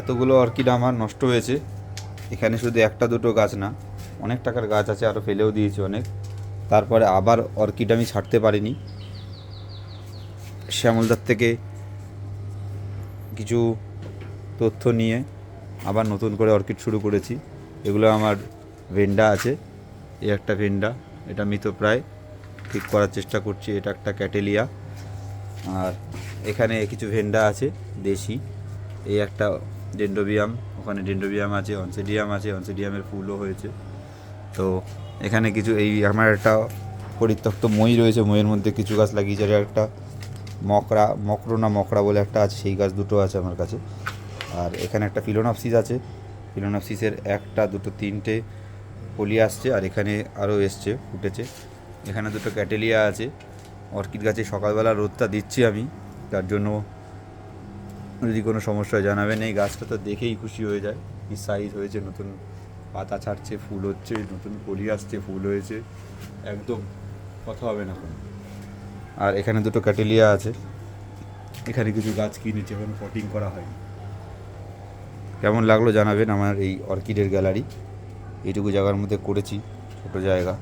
এতগুলো অর্কিড আমার নষ্ট হয়েছে। এখানে শুধু একটা দুটো গাছ না, অনেক টাকার গাছ আছে, আরও ফেলেও দিয়েছি অনেক। তারপরে আবার অর্কিড আমি ছাড়তে পারিনি। শ্যামলদার থেকে কিছু তথ্য নিয়ে আবার নতুন করে অর্কিড শুরু করেছি। এগুলো আমার ভেন্ডা আছে, এই একটা ভেন্ডা, এটা মৃতপ্রায়, ঠিক করার চেষ্টা করছি। এটা একটা ক্যাটেলিয়া। আর এখানে কিছু ভেন্ডা আছে দেশি, এই একটা ডেন্ড্রোবিয়াম, ওখানে ডেন্ড্রোবিয়াম আছে, অনসিডিয়াম আছে, অনসিডিয়ামের ফুলও হয়েছে। তো এখানে কিছু, এই আমার একটা পরিত্যক্ত মই রয়েছে, মইয়ের মধ্যে কিছু গাছ লাগিয়েছে। আর একটা মকড়া বলে একটা আছে, সেই গাছ দুটো আছে আমার কাছে। আর এখানে একটা ফিলোনপসিস আছে, ফিলোনপসিসের একটা দুটো তিনটে কলি আসছে, আর এখানে আরও এসছে, ফুটেছে। এখানে দুটো ক্যাটেলিয়া আছে। অর্কিড গাছে সকালবেলা রোদটা দিচ্ছি আমি, তার জন্য যদি কোনো সমস্যা হয় জানাবেন। এই গাছটা তো দেখেই খুশি হয়ে যায়, কি সাইজ হয়েছে, নতুন পাতা ছাড়ছে, ফুল হচ্ছে, নতুন কলি আসছে, ফুল হয়েছে, একদম কথা হবে না কোনো। আর এখানে দুটো ক্যাটেলিয়া আছে। এখানে কিছু গাছ কিনেছে, এখন পটিং করা হয়। কেমন লাগলো জানাবেন আমার এই অর্কিডের গ্যালারি। এইটুকু জায়গার মধ্যে করেছি, ছোটো জায়গা।